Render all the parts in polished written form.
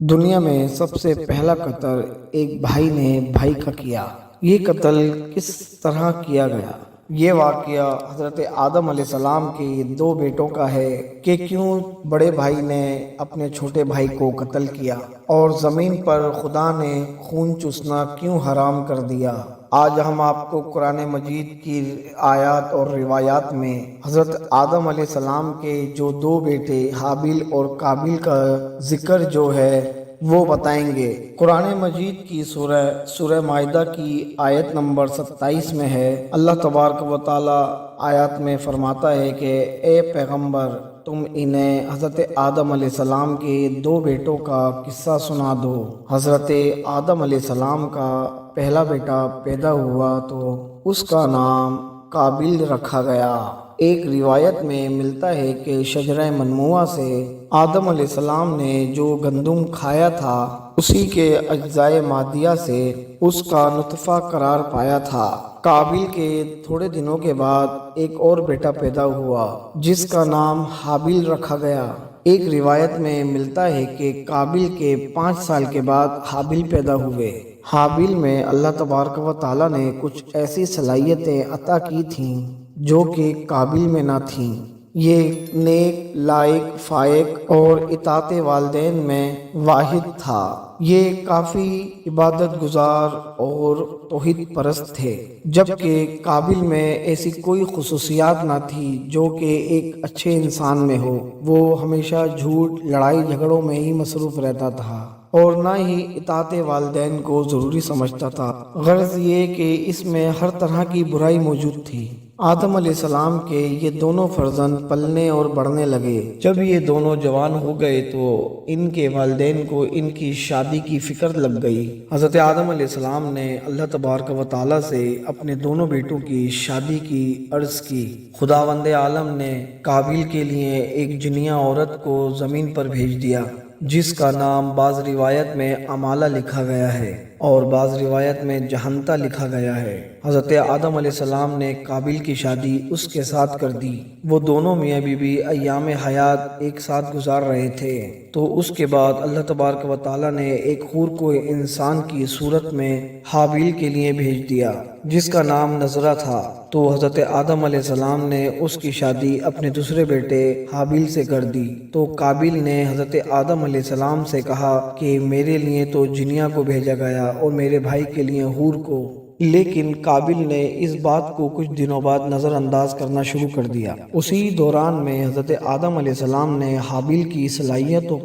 دنیا میں سب سے پہلا قتل ایک بھائی نے بھائی کا کیا۔ یہ قتل کس طرح کیا گیا؟ یہ واقعہ حضرت آدم علیہ السلام کے دو بیٹوں کا ہے کہ کیوں بڑے بھائی نے اپنے چھوٹے بھائی کو قتل کیا اور زمین پر خدا نے خون چوسنا کیوں حرام کر دیا۔ آج ہم آپ کو قرآن مجید کی آیات اور روایات میں حضرت آدم علیہ السلام کے جو دو بیٹے حابیل اور قابیل کا ذکر جو ہے وہ بتائیں گے۔ قرآن مجید کی سورہ مائدہ کی آیت نمبر 27 میں ہے، اللہ تبارک و تعالی آیات میں فرماتا ہے کہ اے پیغمبر تم انہیں حضرت آدم علیہ السلام کے دو بیٹوں کا قصہ سنا دو۔ حضرت آدم علیہ السلام کا پہلا بیٹا پیدا ہوا تو اس کا نام قابیل رکھا گیا۔ ایک روایت میں ملتا ہے کہ شجرہ منموعہ سے آدم علیہ السلام نے جو گندم کھایا تھا اسی کے اجزائے مادیہ سے اس کا نطفہ قرار پایا تھا۔ قابیل کے تھوڑے دنوں کے بعد ایک اور بیٹا پیدا ہوا جس کا نام حابیل رکھا گیا۔ ایک روایت میں ملتا ہے کہ قابیل کے 5 سال کے بعد حابیل پیدا ہوئے۔ حابیل میں اللہ تبارک و تعالی نے کچھ ایسی صلاحیتیں عطا کی تھیں جو کہ قابیل میں نہ تھیں۔ یہ نیک، لائق، فائق اور اطاعت والدین میں واحد تھا۔ یہ کافی عبادت گزار اور توحید پرست تھے، جبکہ قابیل میں ایسی کوئی خصوصیات نہ تھی جو کہ ایک اچھے انسان میں ہو۔ وہ ہمیشہ جھوٹ، لڑائی جھگڑوں میں ہی مصروف رہتا تھا اور نہ ہی اطاعت والدین کو ضروری سمجھتا تھا۔ غرض یہ کہ اس میں ہر طرح کی برائی موجود تھی۔ آدم علیہ السلام کے یہ دونوں فرزند پلنے اور بڑھنے لگے۔ جب یہ دونوں جوان ہو گئے تو ان کے والدین کو ان کی شادی کی فکر لگ گئی۔ حضرت آدم علیہ السلام نے اللہ تبارک و تعالی سے اپنے دونوں بیٹوں کی شادی کی عرض کی۔ خداوند عالم نے قابیل کے لیے ایک جنیا عورت کو زمین پر بھیج دیا جس کا نام بعض روایت میں امالہ لکھا گیا ہے اور بعض روایت میں جہنتا لکھا گیا ہے۔ حضرت آدم علیہ السلام نے قابیل کی شادی اس کے ساتھ کر دی۔ وہ دونوں میاں بیوی ایام حیات ایک ساتھ گزار رہے تھے تو اس کے بعد اللہ تبارک و تعالی نے ایک حور کو انسان کی صورت میں حابیل کے لیے بھیج دیا جس کا نام نذرہ تھا۔ تو حضرت آدم علیہ السلام نے اس کی شادی اپنے دوسرے بیٹے حابیل سے کر دی۔ تو قابیل نے حضرت آدم علیہ السلام سے کہا کہ میرے لیے تو جنیا کو بھیجا گیا اور میرے بھائی کے لیے حور کو، لیکن قابیل نے اس بات کو کچھ دنوں بعد نظر انداز کرنا شروع کر دیا۔ اسی دوران میں حضرت آدم علیہ السلام نے حابیل کی صلاحیتوں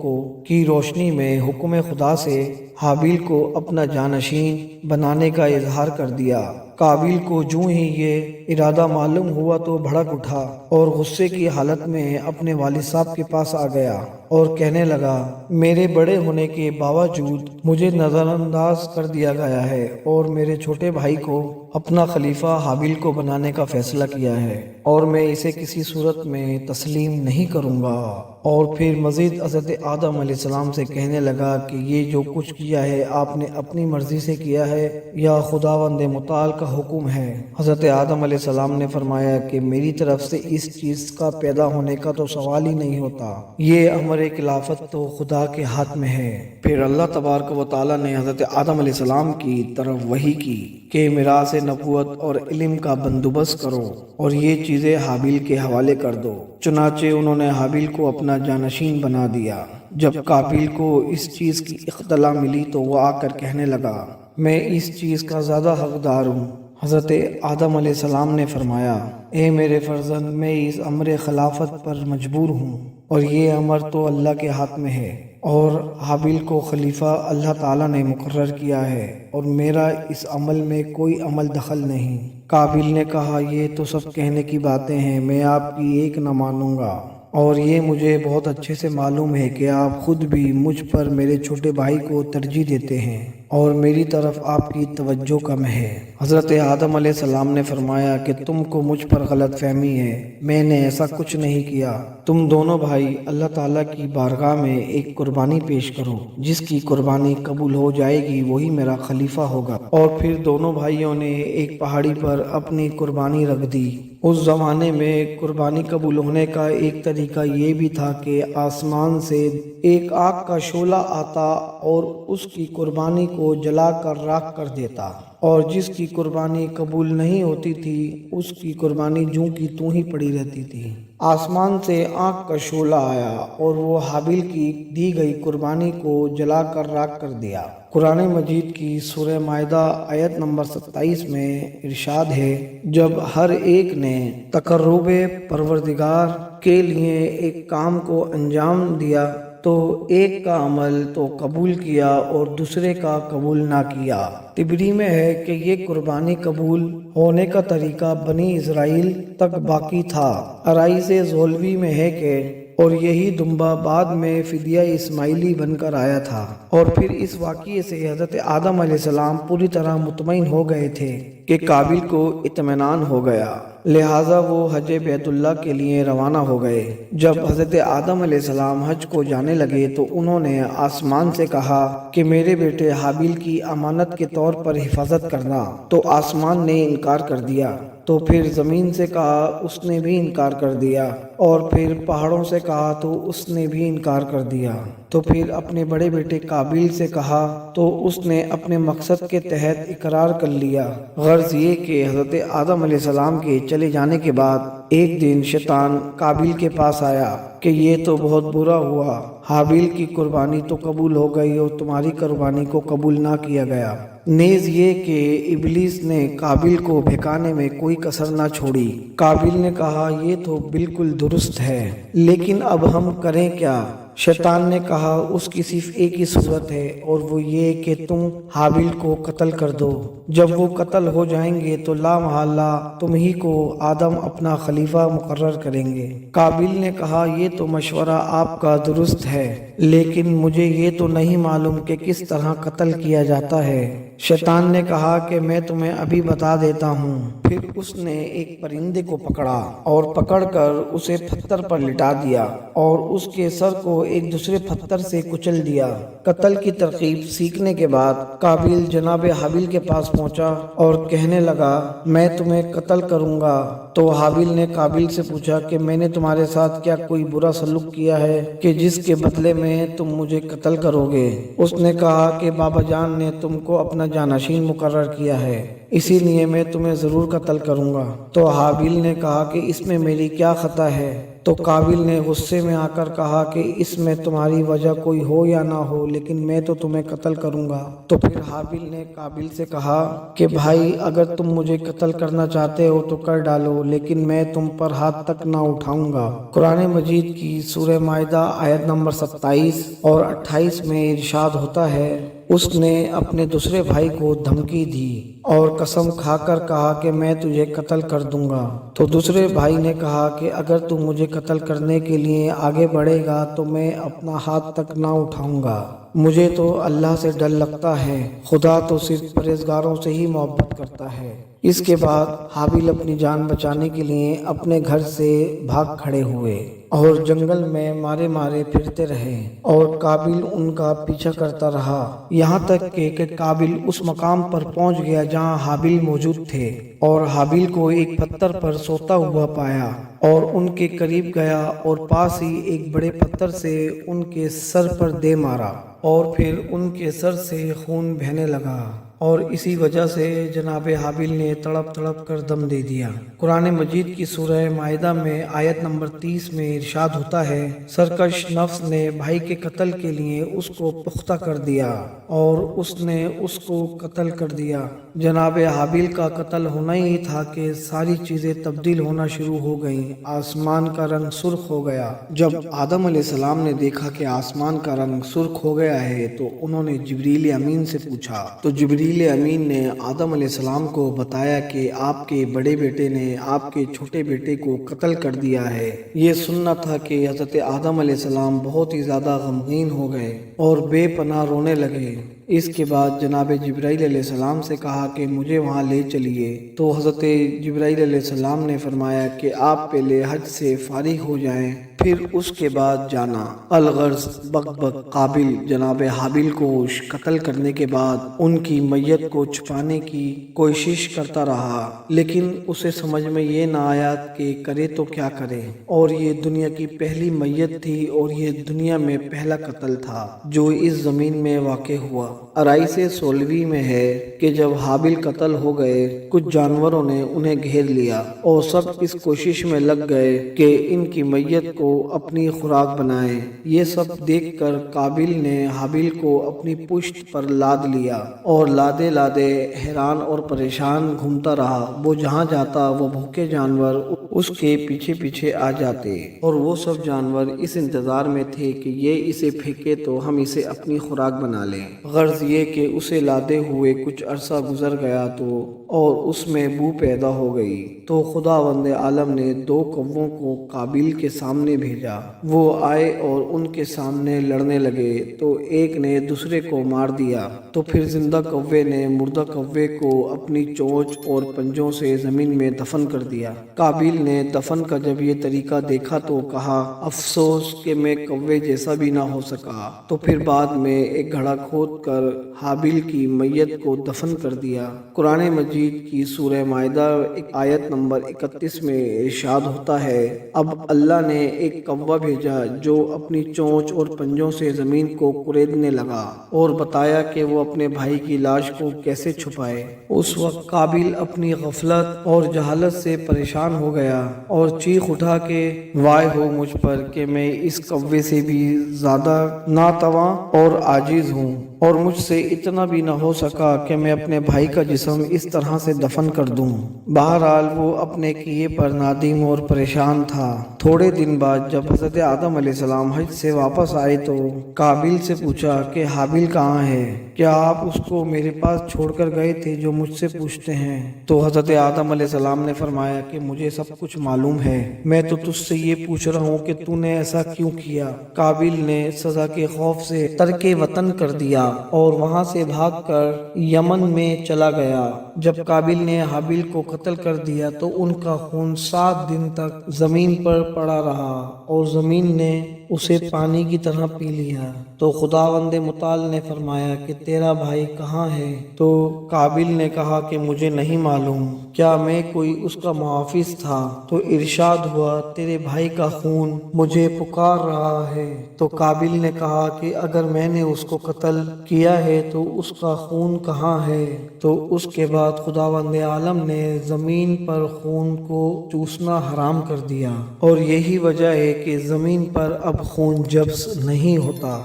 کی روشنی میں حکم خدا سے حابیل کو اپنا جانشین بنانے کا اظہار کر دیا۔ قابیل کو جوں ہی یہ ارادہ معلوم ہوا تو بھڑک اٹھا اور غصے کی حالت میں اپنے والد صاحب کے پاس آ گیا اور کہنے لگا، میرے بڑے ہونے کے باوجود مجھے نظر انداز کر دیا گیا ہے اور میرے چھوٹے بھائی کو اپنا خلیفہ حابیل کو بنانے کا فیصلہ کیا ہے اور میں اسے کسی صورت میں تسلیم نہیں کروں گا۔ اور پھر مزید حضرت آدم علیہ السلام سے کہنے لگا کہ یہ جو کچھ کیا ہے آپ نے اپنی مرضی سے کیا ہے یا خداوند متعال کا حکم ہے؟ حضرت آدم علیہ السلام نے فرمایا کہ میری طرف سے اس چیز کا پیدا ہونے کا تو سوال ہی نہیں ہوتا، یہ امر خلافت تو خدا کے ہاتھ میں ہے۔ پھر اللہ تبارک و تعالی نے حضرت آدم علیہ السلام کی طرف وحی کی کہ میراث نبوت اور علم کا بندوبست کرو اور یہ چیزیں حابیل کے حوالے کر دو۔ چنانچہ انہوں نے حابیل کو اپنا جانشین بنا دیا۔ جب قابیل کو اس چیز کی اطلاع ملی تو وہ آ کر کہنے لگا، میں اس چیز کا زیادہ حقدار ہوں۔ حضرت آدم علیہ السلام نے فرمایا، اے میرے فرزند، میں اس امر خلافت پر مجبور ہوں اور یہ امر تو اللہ کے ہاتھ میں ہے اور حابیل کو خلیفہ اللہ تعالیٰ نے مقرر کیا ہے اور میرا اس عمل میں کوئی عمل دخل نہیں۔ قابیل نے کہا، یہ تو سب کہنے کی باتیں ہیں، میں آپ کی ایک نہ مانوں گا اور یہ مجھے بہت اچھے سے معلوم ہے کہ آپ خود بھی مجھ پر میرے چھوٹے بھائی کو ترجیح دیتے ہیں۔ اور میری طرف آپ کی توجہ کم ہے۔ حضرت آدم علیہ السلام نے فرمایا کہ تم کو مجھ پر غلط فہمی ہے، میں نے ایسا کچھ نہیں کیا۔ تم دونوں بھائی اللہ تعالیٰ کی بارگاہ میں ایک قربانی پیش کرو، جس کی قربانی قبول ہو جائے گی وہی میرا خلیفہ ہوگا۔ اور پھر دونوں بھائیوں نے ایک پہاڑی پر اپنی قربانی رکھ دی۔ اس زمانے میں قربانی قبول ہونے کا ایک طریقہ یہ بھی تھا کہ آسمان سے ایک آگ کا شعلہ آتا اور اس کی قربانی کو جلا کر راکھ کر دیتا، اور جس کی قربانی قبول نہیں ہوتی تھی اس کی قربانی جوں کی توں ہی پڑی رہتی تھی۔ آسمان سے آگ کا شعلہ آیا اور وہ حابیل کی دی گئی قربانی کو جلا کر راکھ کر دیا۔ قرآن مجید کی سورہ مائدہ آیت نمبر 27 میں ارشاد ہے، جب ہر ایک نے تقرب پروردگار کے لیے ایک کام کو انجام دیا تو ایک کا عمل تو قبول کیا اور دوسرے کا قبول نہ کیا۔ تبری میں ہے کہ یہ قربانی قبول ہونے کا طریقہ بنی اسرائیل تک باقی تھا۔ ارائیس زولوی میں ہے کہ اور یہی دمبا بعد میں فدیہ اسماعیلی بن کر آیا تھا، اور پھر اس واقعے سے حضرت آدم علیہ السلام پوری طرح مطمئن ہو گئے تھے کہ قابل کو اطمینان ہو گیا، لہٰذا وہ حج بیت اللہ کے لیے روانہ ہو گئے۔ جب حضرت آدم علیہ السلام حج کو جانے لگے تو انہوں نے آسمان سے کہا کہ میرے بیٹے حابیل کی امانت کے طور پر حفاظت کرنا، تو آسمان نے انکار کر دیا۔ تو پھر زمین سے کہا، اس نے بھی انکار کر دیا، اور پھر پہاڑوں سے کہا تو اس نے بھی انکار کر دیا۔ تو پھر اپنے بڑے بیٹے قابیل سے کہا تو اس نے اپنے مقصد کے تحت اقرار کر لیا۔ غرض یہ کہ حضرت آدم علیہ السلام کے چلے جانے کے بعد ایک دن شیطان قابیل کے پاس آیا کہ یہ تو بہت برا ہوا، حابیل کی قربانی تو قبول ہو گئی اور تمہاری قربانی کو قبول نہ کیا گیا۔ نیز یہ کہ ابلیس نے قابیل کو بہکانے میں کوئی کسر نہ چھوڑی۔ قابیل نے کہا یہ تو بالکل درست ہے، لیکن اب ہم کریں کیا؟ شیطان نے کہا اس کی صرف ایک ہی صورت ہے، اور وہ یہ کہ تم حابیل کو قتل کر دو۔ جب وہ قتل ہو جائیں گے تو لا محالہ تم ہی کو آدم اپنا خلیفہ مقرر کریں گے۔ قابیل نے کہا یہ تو مشورہ آپ کا درست ہے، لیکن مجھے یہ تو نہیں معلوم کہ کس طرح قتل کیا جاتا ہے۔ شیطان نے کہا کہ میں تمہیں ابھی بتا دیتا ہوں۔ پھر اس نے ایک پرندے کو پکڑا اور پکڑ کر اسے پتھر پر لٹا دیا اور اس کے سر کو ایک دوسرے پتھر سے کچل دیا۔ قتل کی ترکیب سیکھنے کے بعد قابیل جناب حابیل کے پاس پہنچا اور کہنے لگا میں تمہیں قتل کروں گا۔ تو حابیل نے قابیل سے پوچھا کہ میں نے تمہارے ساتھ کیا کوئی برا سلوک کیا ہے کہ جس کے بدلے میں تم مجھے قتل کرو گے؟ اس نے کہا کہ بابا جان نے تم کو اپنا جانشین مقرر کیا ہے، اسی لیے میں تمہیں ضرور قتل کروں گا۔ تو حابیل نے کہا کہ اس میں میری کیا خطا ہے؟ تو قابیل نے غصے میں آ کر کہا کہ اس میں تمہاری وجہ کوئی ہو یا نہ ہو، لیکن میں تو تمہیں قتل کروں گا۔ تو پھر حابیل نے قابیل سے کہا کہ بھائی اگر تم مجھے قتل کرنا چاہتے ہو تو کر ڈالو، لیکن میں تم پر ہاتھ تک نہ اٹھاؤں گا۔ قرآن مجید کی سورہ مائدہ آیت نمبر 27 اور 28 میں ارشاد ہوتا ہے، اس نے اپنے دوسرے بھائی کو دھمکی دی اور قسم کھا کر کہا کہ میں تجھے قتل کر دوں گا۔ تو دوسرے بھائی نے کہا کہ اگر تو مجھے قتل کرنے کے لیے آگے بڑھے گا تو میں اپنا ہاتھ تک نہ اٹھاؤں گا۔ مجھے تو اللہ سے ڈر لگتا ہے، خدا تو صرف پرہیزگاروں سے ہی محبت کرتا ہے۔ اس کے بعد حابیل اپنی جان بچانے کے لیے اپنے گھر سے بھاگ کھڑے ہوئے اور جنگل میں مارے مارے پھرتے رہے، اور قابیل ان کا پیچھا کرتا رہا، یہاں تک کہ قابیل اس مقام پر پہنچ گیا جہاں حابیل موجود تھے، اور حابیل کو ایک پتھر پر سوتا ہوا پایا اور ان کے قریب گیا اور پاس ہی ایک بڑے پتھر سے ان کے سر پر دے مارا، اور پھر ان کے سر سے خون بہنے لگا، اور اسی وجہ سے جناب حابیل نے تڑپ تڑپ کر دم دے دیا۔ قرآن مجید کی سورہ مائدہ میں آیت نمبر 30 میں ارشاد ہوتا ہے، سرکش نفس نے بھائی کے قتل کے لیے اس کو پختہ کر دیا اور اس نے اس کو قتل کر دیا۔ جناب حابیل کا قتل ہونا ہی تھا کہ ساری چیزیں تبدیل ہونا شروع ہو گئیں، آسمان کا رنگ سرخ ہو گیا۔ جب آدم علیہ السلام نے دیکھا کہ آسمان کا رنگ سرخ ہو گیا ہے تو انہوں نے جبریل امین سے پوچھا، تو جبریل جبریل امین نے آدم علیہ السلام کو بتایا کہ آپ کے بڑے بیٹے نے آپ کے چھوٹے بیٹے کو قتل کر دیا ہے۔ یہ سننا تھا کہ حضرت آدم علیہ السلام بہت ہی زیادہ غمگین ہو گئے اور بے پناہ رونے لگے۔ اس کے بعد جناب جبرائیل علیہ السلام سے کہا کہ مجھے وہاں لے چلیے، تو حضرت جبرائیل علیہ السلام نے فرمایا کہ آپ پہلے حج سے فارغ ہو جائیں، پھر اس کے بعد جانا۔ الغرض بک قابل جناب حابیل کو قتل کرنے کے بعد ان کی میت کو چھپانے کی کوشش کرتا رہا، لیکن اسے سمجھ میں یہ نہ آیا کہ کرے تو کیا کرے، اور یہ دنیا کی پہلی میت تھی اور یہ دنیا میں پہلا قتل تھا جو اس زمین میں واقع ہوا۔ آرائش سولہویں میں ہے کہ جب حابیل قتل ہو گئے، کچھ جانوروں نے انہیں گھیر لیا اور سب اس کوشش میں لگ گئے کہ ان کی میت کو اپنی خوراک بنائیں۔ یہ سب دیکھ کر قابل نے حابیل کو اپنی پشت پر لاد لیا اور لادے لادے حیران اور پریشان گھومتا رہا۔ وہ جہاں جاتا وہ بھوکے جانور اس کے پیچھے پیچھے آ جاتے اور وہ سب جانور اس انتظار میں تھے کہ یہ اسے پھینکے تو ہم اسے اپنی خوراک بنا لیں۔ غرض یہ کہ اسے لادے ہوئے کچھ عرصہ گزر گیا تو اور اس میں بو پیدا ہو گئی، تو خداوند عالم نے 2 کووں کو قابل کے سامنے بھیجا۔ وہ آئے اور ان کے سامنے لڑنے لگے، تو ایک نے دوسرے کو مار دیا، تو پھر زندہ کوے نے مردہ کوے کو اپنی چونچ اور پنجوں سے زمین میں دفن کر دیا۔ قابل نے دفن کا جب یہ طریقہ دیکھا تو کہا افسوس کہ میں کوے جیسا بھی نہ ہو سکا، تو پھر بعد میں ایک گھڑا کھود کر حابیل کی میت کو دفن کر دیا۔ قرآن مجید کی سورہ مائدہ آیت نمبر 31 میں ارشاد ہوتا ہے، اب اللہ نے ایک کوا بھیجا جو اپنی چونچ اور پنجوں سے زمین کو کریدنے لگا اور بتایا کہ وہ اپنے بھائی کی لاش کو کیسے چھپائے۔ اس وقت قابل اپنی غفلت اور جہالت سے پریشان ہو گیا اور چیخ اٹھا کہ وائے ہو مجھ پر کہ میں اس کوے سے بھی زیادہ ناتواں اور عاجز ہوں، اور مجھ سے اتنا بھی نہ ہو سکا کہ میں اپنے بھائی کا جسم اس طرح سے دفن کر دوں۔ بہرحال وہ اپنے کیے پر نادم اور پریشان تھا۔ تھوڑے دن بعد جب حضرت آدم علیہ السلام حج سے واپس آئے تو قابل سے پوچھا کہ حابیل کہاں ہے؟ کیا آپ اس کو میرے پاس چھوڑ کر گئے تھے جو مجھ سے پوچھتے ہیں؟ تو حضرت آدم علیہ السلام نے فرمایا کہ مجھے سب کچھ معلوم ہے، میں تو تجھ سے یہ پوچھ رہا ہوں کہ تو نے ایسا کیوں کیا؟ قابل نے سزا کے خوف سے ترک وطن کر دیا اور وہاں سے بھاگ کر یمن میں چلا گیا۔ جب قابل نے حابیل کو قتل کر دیا تو ان کا خون 7 دن تک زمین پر پڑا رہا اور زمین نے اسے پانی کی طرح پی لیا۔ تو خداوند متعال نے فرمایا کہ تیرا بھائی کہاں ہے؟ تو قابل نے کہا کہ مجھے نہیں معلوم، کیا میں کوئی اس کا محافظ تھا؟ تو ارشاد ہوا تیرے بھائی کا خون مجھے پکار رہا ہے۔ تو قابل نے کہا کہ اگر میں نے اس کو قتل کیا ہے تو اس کا خون کہاں ہے؟ تو اس کے بعد خداوند عالم نے زمین پر خون کو چوسنا حرام کر دیا، اور یہی وجہ ہے کہ زمین پر اب خون جبس نہیں ہوتا۔